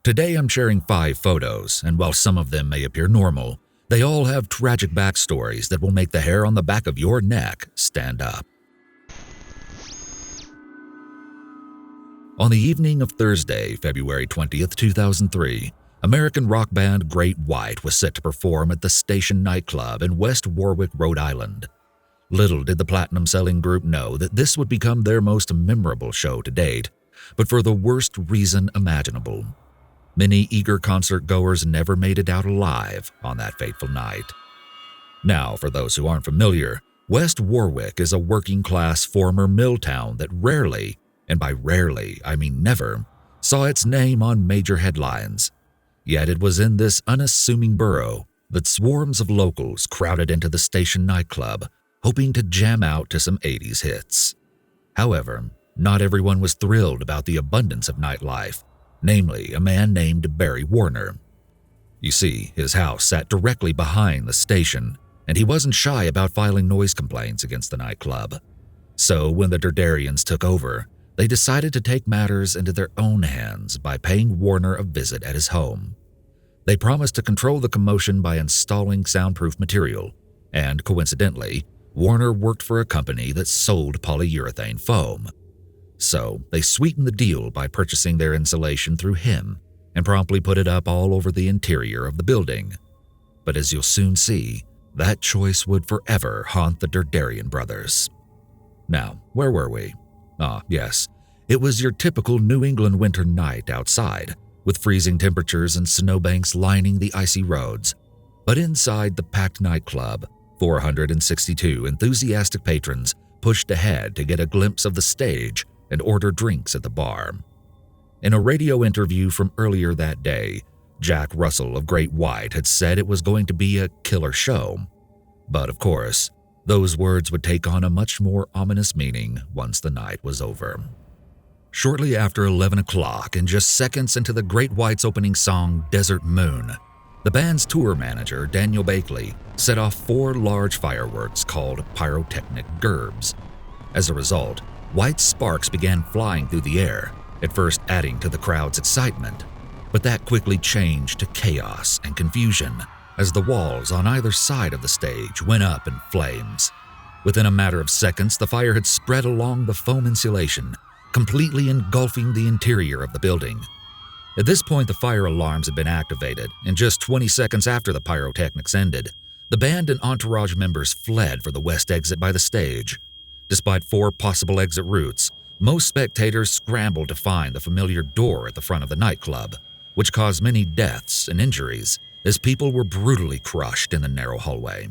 Today I'm sharing 5 photos, and while some of them may appear normal, they all have tragic backstories that will make the hair on the back of your neck stand up. On the evening of Thursday, February 20th, 2003, American rock band Great White was set to perform at the Station nightclub in West Warwick, Rhode Island. Little did the platinum-selling group know that this would become their most memorable show to date, but for the worst reason imaginable. Many eager concert-goers never made it out alive on that fateful night. Now, for those who aren't familiar, West Warwick is a working-class former mill town that rarely, and by rarely I mean never, saw its name on major headlines. Yet it was in this unassuming borough that swarms of locals crowded into the Station nightclub, hoping to jam out to some 80s hits. However, not everyone was thrilled about the abundance of nightlife, namely a man named Barry Warner. You see, his house sat directly behind the station, and he wasn't shy about filing noise complaints against the nightclub. So when the Durdarians took over, they decided to take matters into their own hands by paying Warner a visit at his home. They promised to control the commotion by installing soundproof material, and coincidentally, Warner worked for a company that sold polyurethane foam. So they sweetened the deal by purchasing their insulation through him and promptly put it up all over the interior of the building. But as you'll soon see, that choice would forever haunt the Durdarian brothers. Now, where were we? Yes, it was your typical New England winter night outside, with freezing temperatures and snowbanks lining the icy roads. But inside the packed nightclub, 462 enthusiastic patrons pushed ahead to get a glimpse of the stage and order drinks at the bar. In a radio interview from earlier that day, Jack Russell of Great White had said it was going to be a killer show. But of course, those words would take on a much more ominous meaning once the night was over. Shortly after 11 o'clock, and just seconds into the Great White's opening song, Desert Moon, the band's tour manager, Daniel Bakley, set off 4 large fireworks called pyrotechnic gerbs. As a result, white sparks began flying through the air, at first adding to the crowd's excitement. But that quickly changed to chaos and confusion as the walls on either side of the stage went up in flames. Within a matter of seconds, the fire had spread along the foam insulation, completely engulfing the interior of the building. At this point, the fire alarms had been activated, and just 20 seconds after the pyrotechnics ended, the band and entourage members fled for the west exit by the stage. Despite 4 possible exit routes, most spectators scrambled to find the familiar door at the front of the nightclub, which caused many deaths and injuries as people were brutally crushed in the narrow hallway.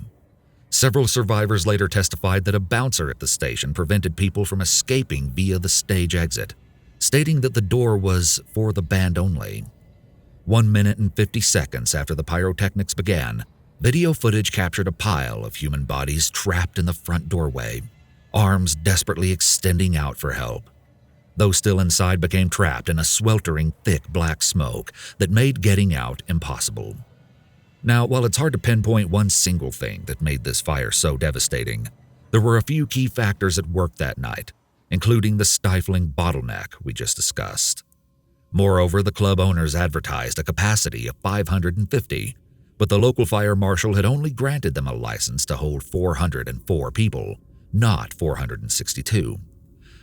Several survivors later testified that a bouncer at the station prevented people from escaping via the stage exit, stating that the door was for the band only. 1 minute and 50 seconds after the pyrotechnics began, video footage captured a pile of human bodies trapped in the front doorway, arms desperately extending out for help. Those still inside became trapped in a sweltering, thick black smoke that made getting out impossible. Now, while it's hard to pinpoint one single thing that made this fire so devastating, there were a few key factors at work that night, including the stifling bottleneck we just discussed. Moreover, the club owners advertised a capacity of 550, but the local fire marshal had only granted them a license to hold 404 people, not 462.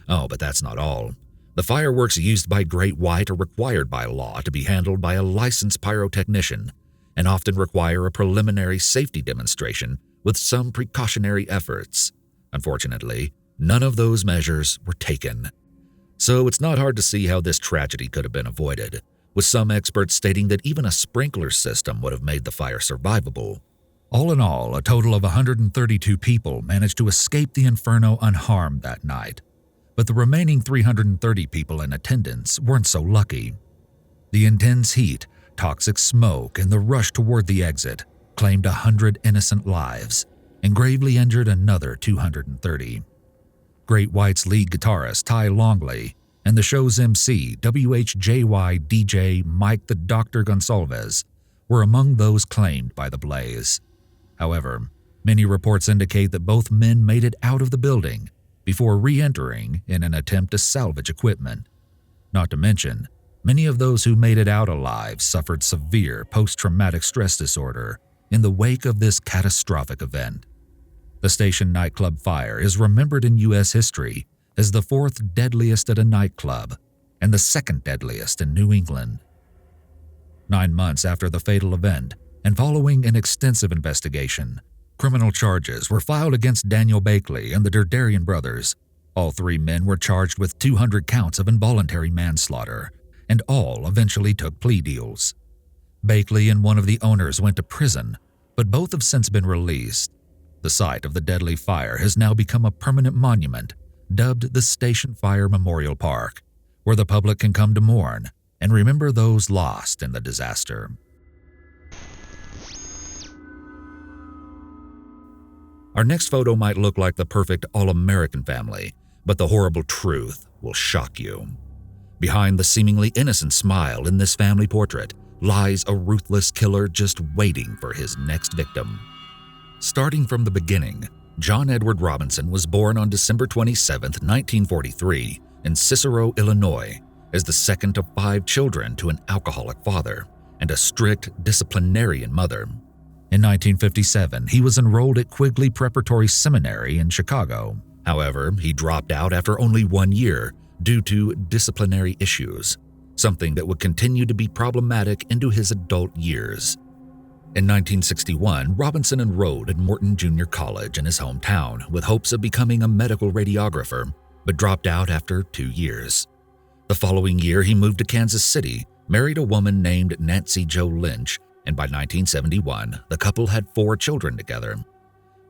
Oh, but that's not all. The fireworks used by Great White are required by law to be handled by a licensed pyrotechnician and often require a preliminary safety demonstration with some precautionary efforts. Unfortunately, none of those measures were taken. So it's not hard to see how this tragedy could have been avoided, with some experts stating that even a sprinkler system would have made the fire survivable. All in all, a total of 132 people managed to escape the inferno unharmed that night, but the remaining 330 people in attendance weren't so lucky. The intense heat, toxic smoke, and the rush toward the exit claimed 100 innocent lives and gravely injured another 230. Great White's lead guitarist Ty Longley and the show's MC, WHJY DJ Mike the Dr. Gonsalves, were among those claimed by the blaze. However, many reports indicate that both men made it out of the building before re-entering in an attempt to salvage equipment. Not to mention, Many of those who made it out alive suffered severe post-traumatic stress disorder in the wake of this catastrophic event. The station nightclub fire is remembered in U.S. history as the fourth deadliest at a nightclub and the second deadliest in New England. 9 months after the fatal event, and following an extensive investigation, criminal charges were filed against Daniel Bakley and the Derderian brothers. All 3 men were charged with 200 counts of involuntary manslaughter, and all eventually took plea deals. Bakley and one of the owners went to prison, but both have since been released. The site of the deadly fire has now become a permanent monument, dubbed the Station Fire Memorial Park, where the public can come to mourn and remember those lost in the disaster. Our next photo might look like the perfect all-American family, but the horrible truth will shock you. Behind the seemingly innocent smile in this family portrait lies a ruthless killer just waiting for his next victim. Starting from the beginning, John Edward Robinson was born on December 27, 1943, in Cicero, Illinois, as the second of 5 children to an alcoholic father and a strict disciplinarian mother. In 1957, he was enrolled at Quigley Preparatory Seminary in Chicago. However, he dropped out after only 1 year due to disciplinary issues, something that would continue to be problematic into his adult years. In 1961, Robinson enrolled at Morton Junior College in his hometown with hopes of becoming a medical radiographer, but dropped out after 2 years. The following year, he moved to Kansas City, married a woman named Nancy Jo Lynch, and by 1971, the couple had 4 children together.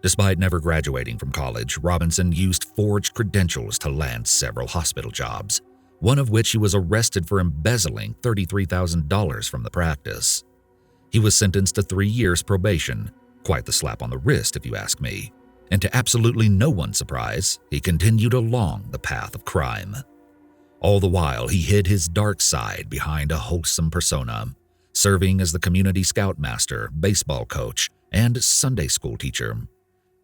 Despite never graduating from college, Robinson used forged credentials to land several hospital jobs, one of which he was arrested for embezzling $33,000 from the practice. He was sentenced to 3 years probation, quite the slap on the wrist if you ask me, and to absolutely no one's surprise, he continued along the path of crime. All the while, he hid his dark side behind a wholesome persona, serving as the community scoutmaster, baseball coach, and Sunday school teacher.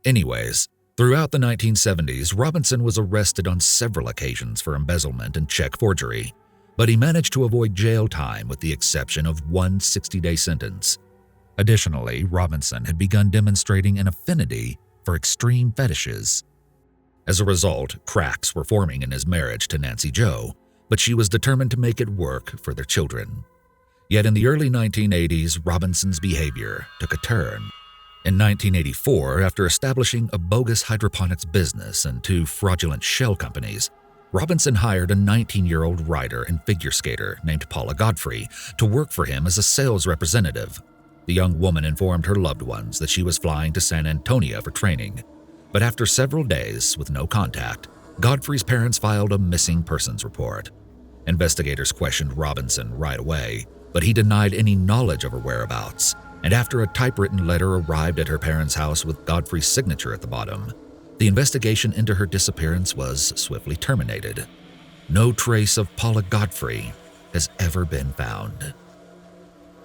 Anyways, throughout the 1970s, Robinson was arrested on several occasions for embezzlement and check forgery, but he managed to avoid jail time with the exception of one 60-day sentence. Additionally, Robinson had begun demonstrating an affinity for extreme fetishes. As a result, cracks were forming in his marriage to Nancy Jo, but she was determined to make it work for their children. Yet in the early 1980s, Robinson's behavior took a turn. In 1984, after establishing a bogus hydroponics business and 2 fraudulent shell companies, Robinson hired a 19-year-old rider and figure skater named Paula Godfrey to work for him as a sales representative. The young woman informed her loved ones that she was flying to San Antonio for training. But after several days with no contact, Godfrey's parents filed a missing persons report. Investigators questioned Robinson right away, but he denied any knowledge of her whereabouts. And after a typewritten letter arrived at her parents' house with Godfrey's signature at the bottom, the investigation into her disappearance was swiftly terminated. No trace of Paula Godfrey has ever been found.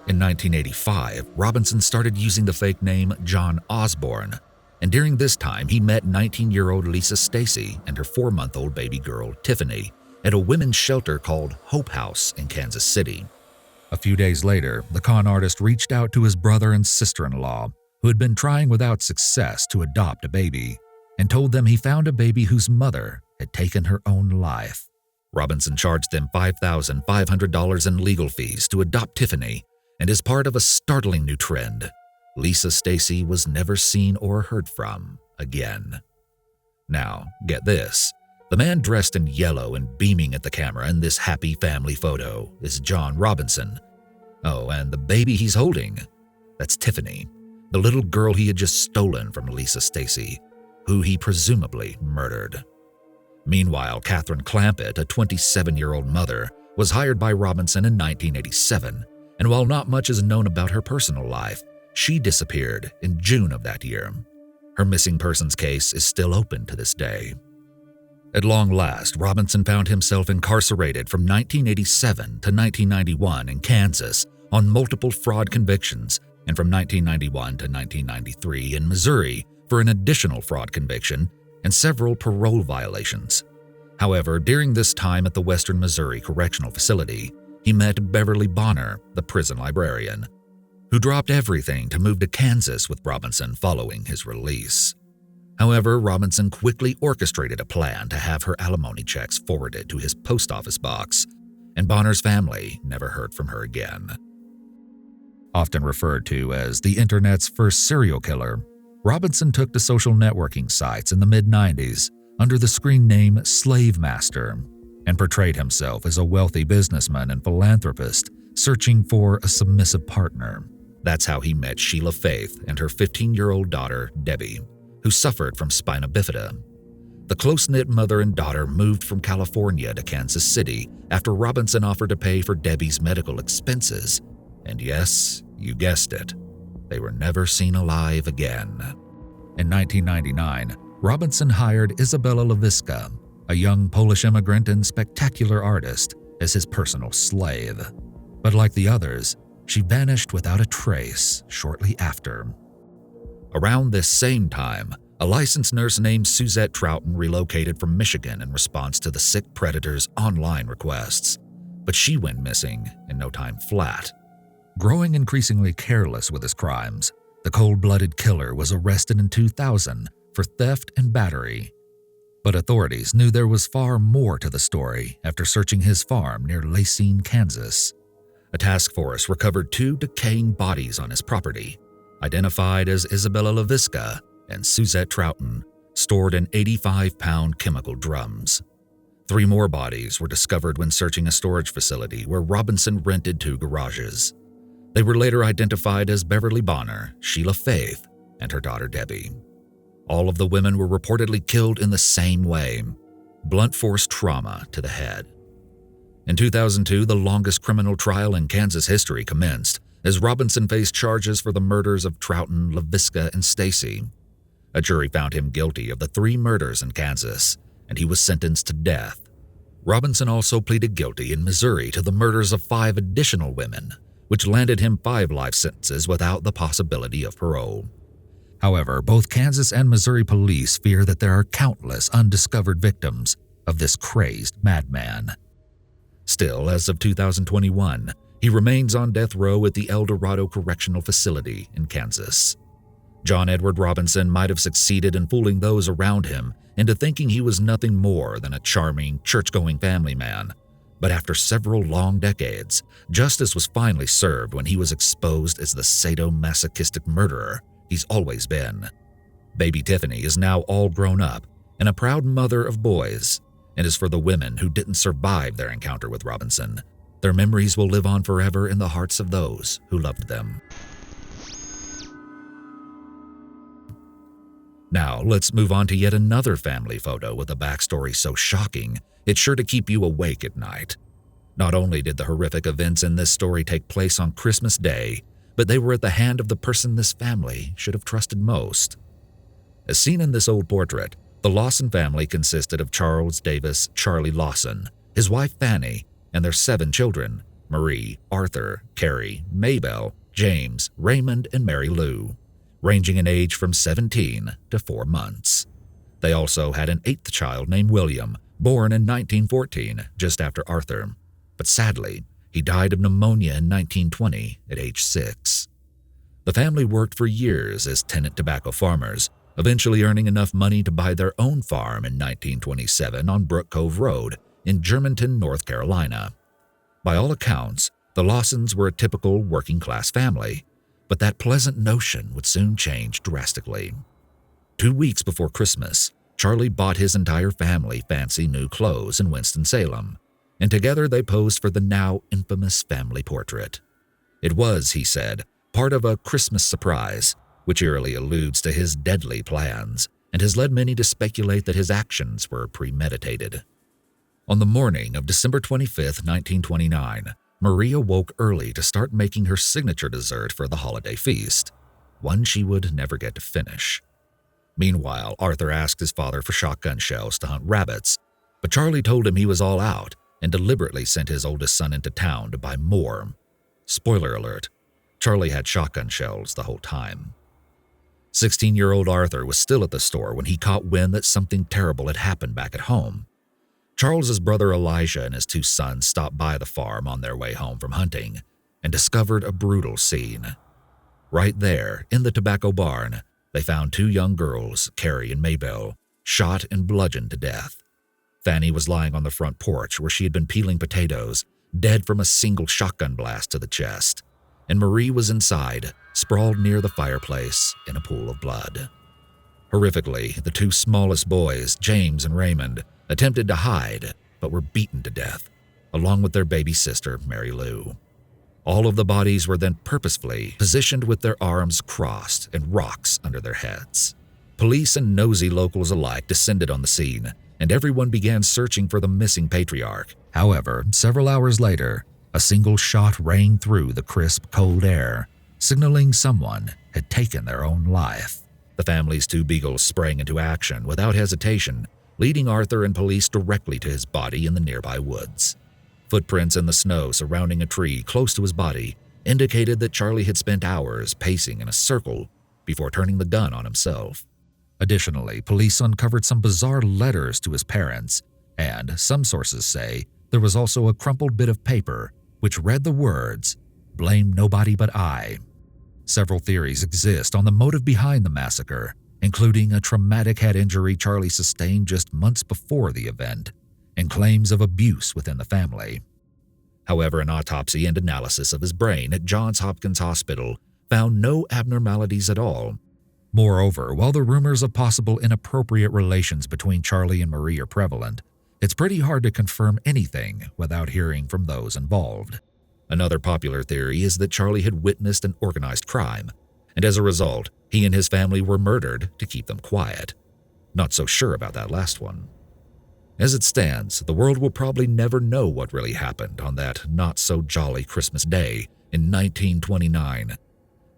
In 1985, Robinson started using the fake name John Osborne, and during this time he met 19-year-old Lisa Stacy and her 4-month-old baby girl, Tiffany, at a women's shelter called Hope House in Kansas City. A few days later, the con artist reached out to his brother and sister-in-law, who had been trying without success to adopt a baby, and told them he found a baby whose mother had taken her own life. Robinson charged them $5,500 in legal fees to adopt Tiffany, and as part of a startling new trend, Lisa Stacy was never seen or heard from again. Now, get this. The man dressed in yellow and beaming at the camera in this happy family photo is John Robinson. Oh, and the baby he's holding, that's Tiffany, the little girl he had just stolen from Lisa Stacy, who he presumably murdered. Meanwhile, Catherine Clampett, a 27-year-old mother, was hired by Robinson in 1987, and while not much is known about her personal life, she disappeared in June of that year. Her missing persons case is still open to this day. At long last, Robinson found himself incarcerated from 1987 to 1991 in Kansas on multiple fraud convictions, and from 1991 to 1993 in Missouri for an additional fraud conviction and several parole violations. However, during this time at the Western Missouri Correctional Facility, he met Beverly Bonner, the prison librarian, who dropped everything to move to Kansas with Robinson following his release. However, Robinson quickly orchestrated a plan to have her alimony checks forwarded to his post office box, and Bonner's family never heard from her again. Often referred to as the internet's first serial killer, Robinson took to social networking sites in the mid-90s under the screen name Slave Master and portrayed himself as a wealthy businessman and philanthropist searching for a submissive partner. That's how he met Sheila Faith and her 15-year-old daughter, Debbie, who suffered from spina bifida. The close-knit mother and daughter moved from California to Kansas City after Robinson offered to pay for Debbie's medical expenses. And yes, you guessed it, they were never seen alive again. In 1999, Robinson hired Izabela Lewiska, a young Polish immigrant and spectacular artist, as his personal slave. But like the others, she vanished without a trace shortly after. Around this same time, a licensed nurse named Suzette Troughton relocated from Michigan in response to the sick predator's online requests, but she went missing in no time flat. Growing increasingly careless with his crimes, the cold-blooded killer was arrested in 2000 for theft and battery. But authorities knew there was far more to the story after searching his farm near Lacine, Kansas. A task force recovered 2 decaying bodies on his property, identified as Izabela Lewiska and Suzette Troughton, stored in 85-pound chemical drums. 3 more bodies were discovered when searching a storage facility where Robinson rented 2 garages. They were later identified as Beverly Bonner, Sheila Faith, and her daughter Debbie. All of the women were reportedly killed in the same way: blunt force trauma to the head. In 2002, the longest criminal trial in Kansas history commenced as Robinson faced charges for the murders of Troughton, Lewiska, and Stacy. A jury found him guilty of the 3 murders in Kansas, and he was sentenced to death. Robinson also pleaded guilty in Missouri to the murders of 5 additional women, which landed him 5 life sentences without the possibility of parole. However, both Kansas and Missouri police fear that there are countless undiscovered victims of this crazed madman. Still, as of 2021, he remains on death row at the El Dorado Correctional Facility in Kansas. John Edward Robinson might have succeeded in fooling those around him into thinking he was nothing more than a charming, church-going family man. But after several long decades, justice was finally served when he was exposed as the sadomasochistic murderer he's always been. Baby Tiffany is now all grown up and a proud mother of boys, and as for the women who didn't survive their encounter with Robinson, their memories will live on forever in the hearts of those who loved them. Now, let's move on to yet another family photo with a backstory so shocking, it's sure to keep you awake at night. Not only did the horrific events in this story take place on Christmas Day, but they were at the hand of the person this family should have trusted most. As seen in this old portrait, the Lawson family consisted of Charles Davis Charlie Lawson, his wife Fanny, and their 7 children: Marie, Arthur, Carrie, Maybelle, James, Raymond, and Mary Lou, ranging in age from 17 to 4 months. They also had an 8th child named William, born in 1914, just after Arthur, but sadly, he died of pneumonia in 1920 at age 6. The family worked for years as tenant tobacco farmers, eventually earning enough money to buy their own farm in 1927 on Brook Cove Road in Germantown, North Carolina. By all accounts, the Lawsons were a typical working-class family, but that pleasant notion would soon change drastically. 2 weeks before Christmas, Charlie bought his entire family fancy new clothes in Winston-Salem, and together they posed for the now infamous family portrait. It was, he said, part of a Christmas surprise, which eerily alludes to his deadly plans and has led many to speculate that his actions were premeditated. On the morning of December 25, 1929, Maria woke early to start making her signature dessert for the holiday feast, one she would never get to finish. Meanwhile, Arthur asked his father for shotgun shells to hunt rabbits, but Charlie told him he was all out and deliberately sent his oldest son into town to buy more. Spoiler alert, Charlie had shotgun shells the whole time. 16-year-old Arthur was still at the store when he caught wind that something terrible had happened back at home. Charles's brother Elijah and his two sons stopped by the farm on their way home from hunting and discovered a brutal scene. Right there, in the tobacco barn, they found two young girls, Carrie and Maybelle, shot and bludgeoned to death. Fanny was lying on the front porch where she had been peeling potatoes, dead from a single shotgun blast to the chest, and Marie was inside, sprawled near the fireplace in a pool of blood. Horrifically, the two smallest boys, James and Raymond, attempted to hide but were beaten to death, along with their baby sister, Mary Lou. All of the bodies were then purposefully positioned with their arms crossed and rocks under their heads. Police and nosy locals alike descended on the scene, and everyone began searching for the missing patriarch. However, several hours later, a single shot rang through the crisp, cold air, signaling someone had taken their own life. The family's two beagles sprang into action without hesitation, leading Arthur and police directly to his body in the nearby woods. Footprints in the snow surrounding a tree close to his body indicated that Charlie had spent hours pacing in a circle before turning the gun on himself. Additionally, police uncovered some bizarre letters to his parents, and some sources say there was also a crumpled bit of paper which read the words, "Blame nobody but I." Several theories exist on the motive behind the massacre, including a traumatic head injury Charlie sustained just months before the event, and claims of abuse within the family. However, an autopsy and analysis of his brain at Johns Hopkins Hospital found no abnormalities at all. Moreover, while the rumors of possible inappropriate relations between Charlie and Marie are prevalent, it's pretty hard to confirm anything without hearing from those involved. Another popular theory is that Charlie had witnessed an organized crime, and as a result, he and his family were murdered to keep them quiet. Not so sure about that last one. As it stands, the world will probably never know what really happened on that not-so-jolly Christmas day in 1929.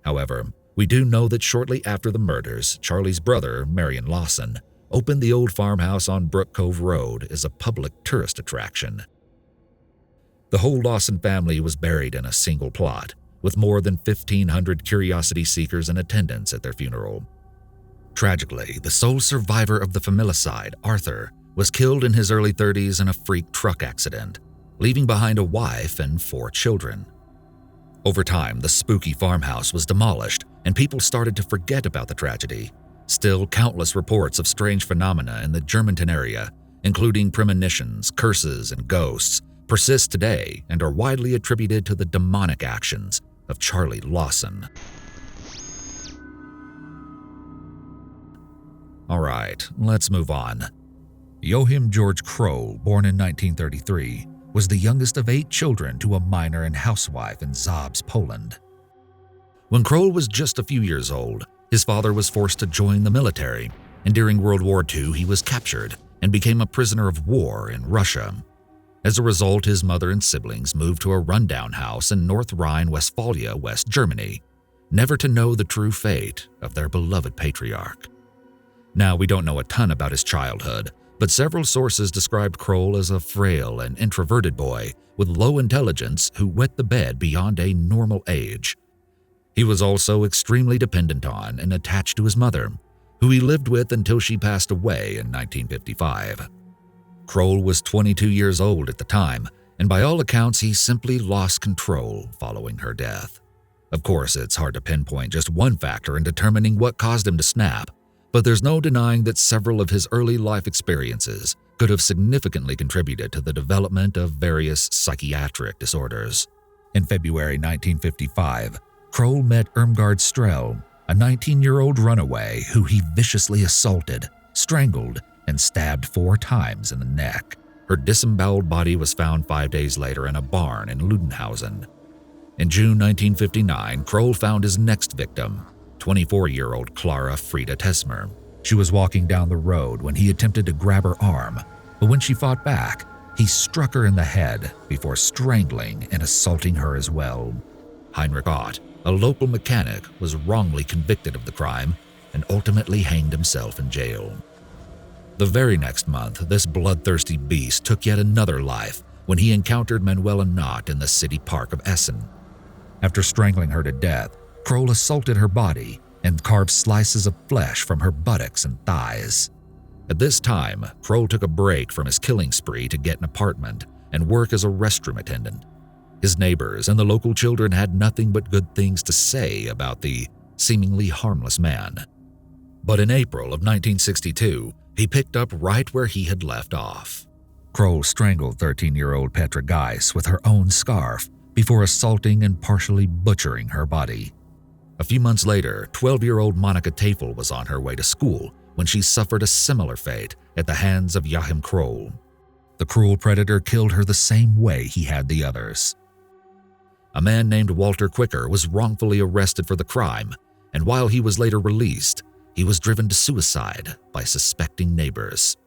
However, we do know that shortly after the murders, Charlie's brother, Marion Lawson, opened the old farmhouse on Brook Cove Road as a public tourist attraction. The whole Lawson family was buried in a single plot, with more than 1,500 curiosity seekers in attendance at their funeral. Tragically, the sole survivor of the familicide, Arthur, was killed in his early 30s in a freak truck accident, leaving behind a wife and 4 children. Over time, the spooky farmhouse was demolished, and people started to forget about the tragedy. Still, countless reports of strange phenomena in the Germantown area, including premonitions, curses, and ghosts, persist today and are widely attributed to the demonic actions of Charlie Lawson. Alright, let's move on. Joachim George Kroll, born in 1933, was the youngest of 8 children to a miner and housewife in Zabrze, Poland. When Kroll was just a few years old, his father was forced to join the military, and during World War II he was captured and became a prisoner of war in Russia. As a result, his mother and siblings moved to a rundown house in North Rhine-Westphalia, West Germany, never to know the true fate of their beloved patriarch. Now, we don't know a ton about his childhood, but several sources described Kroll as a frail and introverted boy with low intelligence who wet the bed beyond a normal age. He was also extremely dependent on and attached to his mother, who he lived with until she passed away in 1955. Kroll was 22 years old at the time, and by all accounts, he simply lost control following her death. Of course, it's hard to pinpoint just one factor in determining what caused him to snap, but there's no denying that several of his early life experiences could have significantly contributed to the development of various psychiatric disorders. In February 1955, Kroll met Irmgard Strell, a 19-year-old runaway who he viciously assaulted, strangled, and stabbed 4 times in the neck. Her disemboweled body was found 5 days later in a barn in Ludenhausen. In June 1959, Kroll found his next victim, 24-year-old Clara Frieda Tesmer. She was walking down the road when he attempted to grab her arm, but when she fought back, he struck her in the head before strangling and assaulting her as well. Heinrich Ott, a local mechanic, was wrongly convicted of the crime and ultimately hanged himself in jail. The very next month, this bloodthirsty beast took yet another life when he encountered Manuela Knott in the city park of Essen. After strangling her to death, Kroll assaulted her body and carved slices of flesh from her buttocks and thighs. At this time, Kroll took a break from his killing spree to get an apartment and work as a restroom attendant. His neighbors and the local children had nothing but good things to say about the seemingly harmless man. But in April of 1962, he picked up right where he had left off. Kroll strangled 13-year-old Petra Geis with her own scarf before assaulting and partially butchering her body. A few months later, 12-year-old Monica Tafel was on her way to school when she suffered a similar fate at the hands of Joachim Kroll. The cruel predator killed her the same way he had the others. A man named Walter Quicker was wrongfully arrested for the crime, and while he was later released, he was driven to suicide by suspecting neighbors.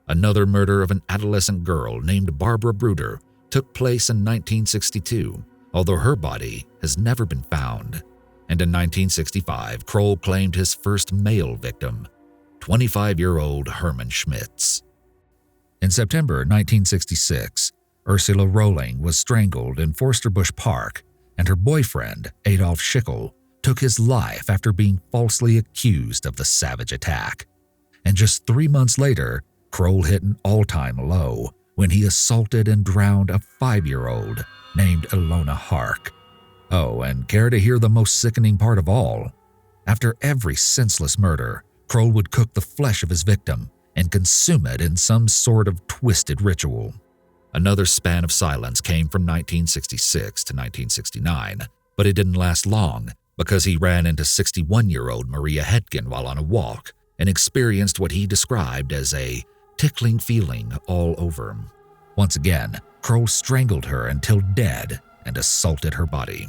Another murder of an adolescent girl named Barbara Bruder took place in 1962, although her body has never been found. And in 1965, Kroll claimed his first male victim, 25-year-old Hermann Schmitz. In September 1966, Ursula Rohling was strangled in Forsterbusch Park, and her boyfriend, Adolf Schickel, took his life after being falsely accused of the savage attack. And just 3 months later, Kroll hit an all-time low when he assaulted and drowned a 5-year-old named Ilona Hark. Oh, and care to hear the most sickening part of all? After every senseless murder, Kroll would cook the flesh of his victim and consume it in some sort of twisted ritual. Another span of silence came from 1966 to 1969, but it didn't last long because he ran into 61-year-old Maria Hetkin while on a walk and experienced what he described as a tickling feeling all over him. Once again, Kroll strangled her until dead and assaulted her body.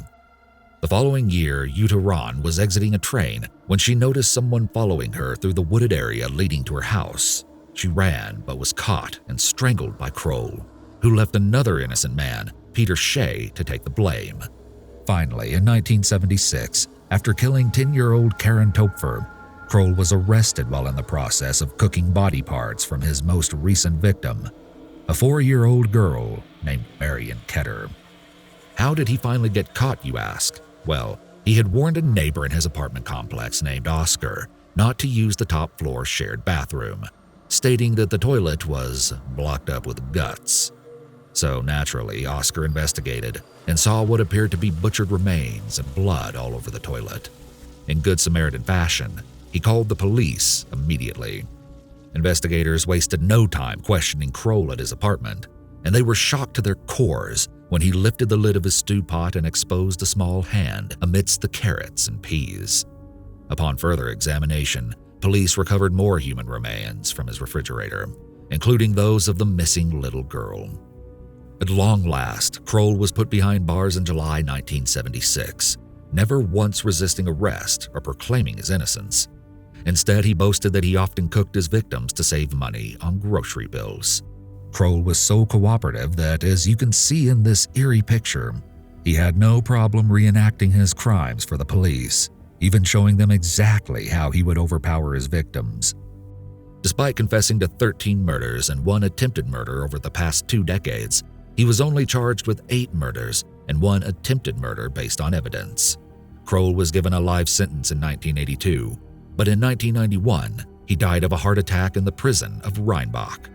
The following year, Jutta Rahn was exiting a train when she noticed someone following her through the wooded area leading to her house. She ran but was caught and strangled by Kroll, who left another innocent man, Peter Shea, to take the blame. Finally, in 1976, after killing 10-year-old Karen Topfer, Kroll was arrested while in the process of cooking body parts from his most recent victim, a 4-year-old girl named Marion Ketter. How did he finally get caught, you ask? Well, he had warned a neighbor in his apartment complex named Oscar not to use the top-floor shared bathroom, stating that the toilet was blocked up with guts. So naturally, Oscar investigated and saw what appeared to be butchered remains and blood all over the toilet. In good Samaritan fashion, he called the police immediately. Investigators wasted no time questioning Kroll at his apartment, and they were shocked to their cores when he lifted the lid of his stew pot and exposed a small hand amidst the carrots and peas. Upon further examination, police recovered more human remains from his refrigerator, including those of the missing little girl. At long last, Kroll was put behind bars in July 1976, never once resisting arrest or proclaiming his innocence. Instead, he boasted that he often cooked his victims to save money on grocery bills. Kroll was so cooperative that, as you can see in this eerie picture, he had no problem reenacting his crimes for the police, even showing them exactly how he would overpower his victims. Despite confessing to 13 murders and 1 attempted murder over the past 2 decades, he was only charged with 8 murders and 1 attempted murder based on evidence. Kroll was given a life sentence in 1982, but in 1991, he died of a heart attack in the prison of Rheinbach.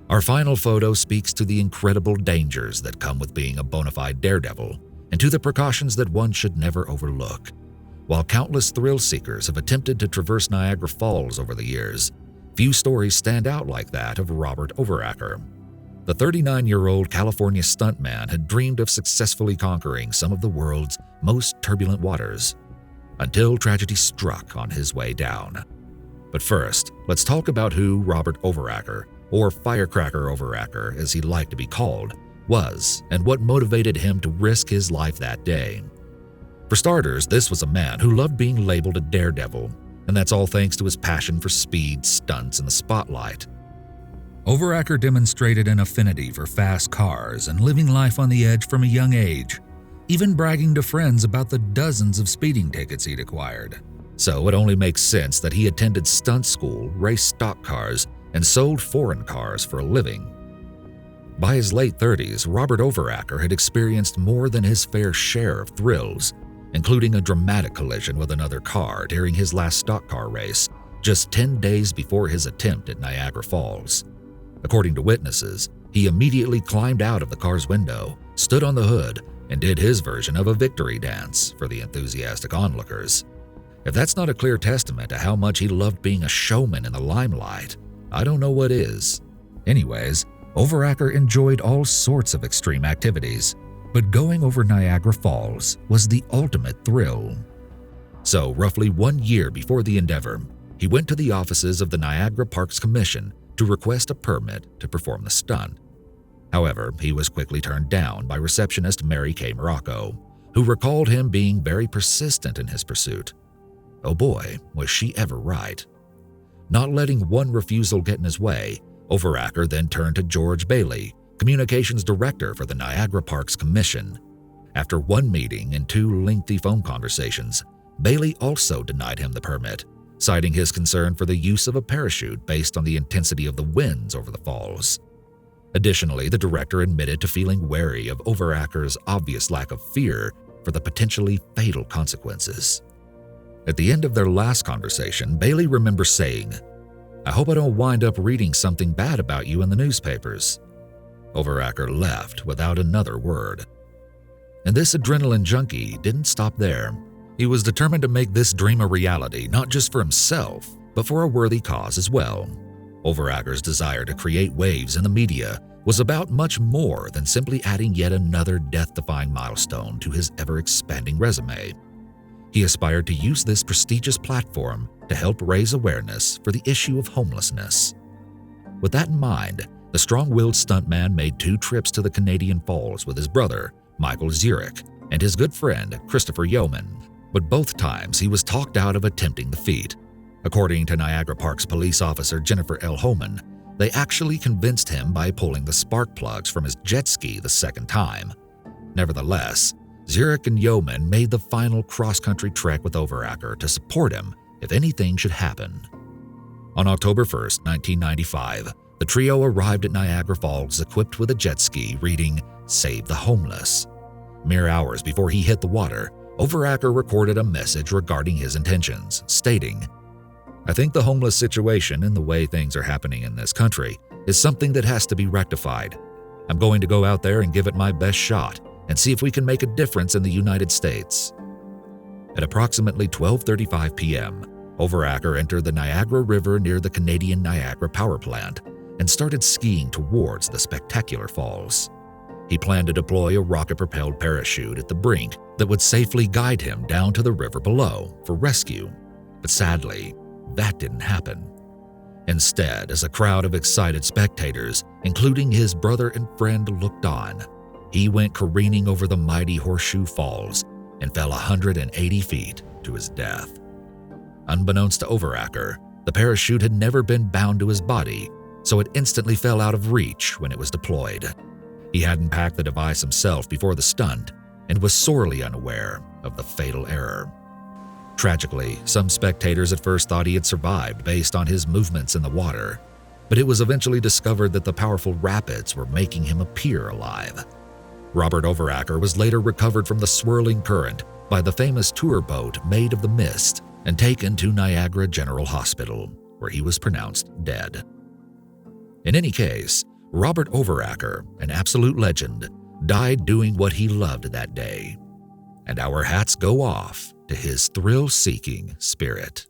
Our final photo speaks to the incredible dangers that come with being a bona fide daredevil and to the precautions that one should never overlook. While countless thrill seekers have attempted to traverse Niagara Falls over the years, few stories stand out like that of Robert Overacker. The 39-year-old California stuntman had dreamed of successfully conquering some of the world's most turbulent waters, until tragedy struck on his way down. But first, let's talk about who Robert Overacker, or Firecracker Overacker as he liked to be called, was and what motivated him to risk his life that day. For starters, this was a man who loved being labeled a daredevil, and that's all thanks to his passion for speed, stunts, and the spotlight. Overacker demonstrated an affinity for fast cars and living life on the edge from a young age, even bragging to friends about the dozens of speeding tickets he'd acquired. So it only makes sense that he attended stunt school, raced stock cars, and sold foreign cars for a living. By his late 30s, Robert Overacker had experienced more than his fair share of thrills, including a dramatic collision with another car during his last stock car race, just 10 days before his attempt at Niagara Falls. According to witnesses, he immediately climbed out of the car's window, stood on the hood, and did his version of a victory dance for the enthusiastic onlookers. If that's not a clear testament to how much he loved being a showman in the limelight, I don't know what is. Anyways, Overacker enjoyed all sorts of extreme activities, but going over Niagara Falls was the ultimate thrill. So, roughly 1 year before the endeavor, he went to the offices of the Niagara Parks Commission to request a permit to perform the stunt. However, he was quickly turned down by receptionist Mary Kay Morocco, who recalled him being very persistent in his pursuit. Oh boy, was she ever right. Not letting one refusal get in his way, Overacker then turned to George Bailey, communications director for the Niagara Parks Commission. After one meeting and 2 lengthy phone conversations, Bailey also denied him the permit, citing his concern for the use of a parachute based on the intensity of the winds over the falls. Additionally, the director admitted to feeling wary of Overacker's obvious lack of fear for the potentially fatal consequences. At the end of their last conversation, Bailey remembers saying, "I hope I don't wind up reading something bad about you in the newspapers." Overacker left without another word. And this adrenaline junkie didn't stop there. He was determined to make this dream a reality, not just for himself, but for a worthy cause as well. Overacker's desire to create waves in the media was about much more than simply adding yet another death-defying milestone to his ever-expanding resume. He aspired to use this prestigious platform to help raise awareness for the issue of homelessness. With that in mind, the strong-willed stuntman made 2 trips to the Canadian Falls with his brother, Michael Zurich, and his good friend, Christopher Yeoman, but both times he was talked out of attempting the feat. According to Niagara Parks police officer Jennifer L. Homan, they actually convinced him by pulling the spark plugs from his jet ski the second time. Nevertheless, Zurich and Yeoman made the final cross-country trek with Overacker to support him if anything should happen. On October 1st, 1995, the trio arrived at Niagara Falls equipped with a jet ski reading, "Save the Homeless." Mere hours before he hit the water, Overacker recorded a message regarding his intentions, stating, "I think the homeless situation and the way things are happening in this country is something that has to be rectified. I'm going to go out there and give it my best shot and see if we can make a difference in the United States." At approximately 12:35 p.m., Overacker entered the Niagara River near the Canadian Niagara Power Plant and started skiing towards the spectacular falls. He planned to deploy a rocket-propelled parachute at the brink that would safely guide him down to the river below for rescue. But sadly, that didn't happen. Instead, as a crowd of excited spectators, including his brother and friend, looked on, he went careening over the mighty Horseshoe Falls and fell 180 feet to his death. Unbeknownst to Overacker, the parachute had never been bound to his body, so it instantly fell out of reach when it was deployed. He hadn't packed the device himself before the stunt and was sorely unaware of the fatal error. Tragically, some spectators at first thought he had survived based on his movements in the water, but it was eventually discovered that the powerful rapids were making him appear alive. Robert Overacker was later recovered from the swirling current by the famous tour boat made of the mist and taken to Niagara General Hospital, where he was pronounced dead. In any case, Robert Overacker, an absolute legend, died doing what he loved that day. And our hats go off to his thrill-seeking spirit.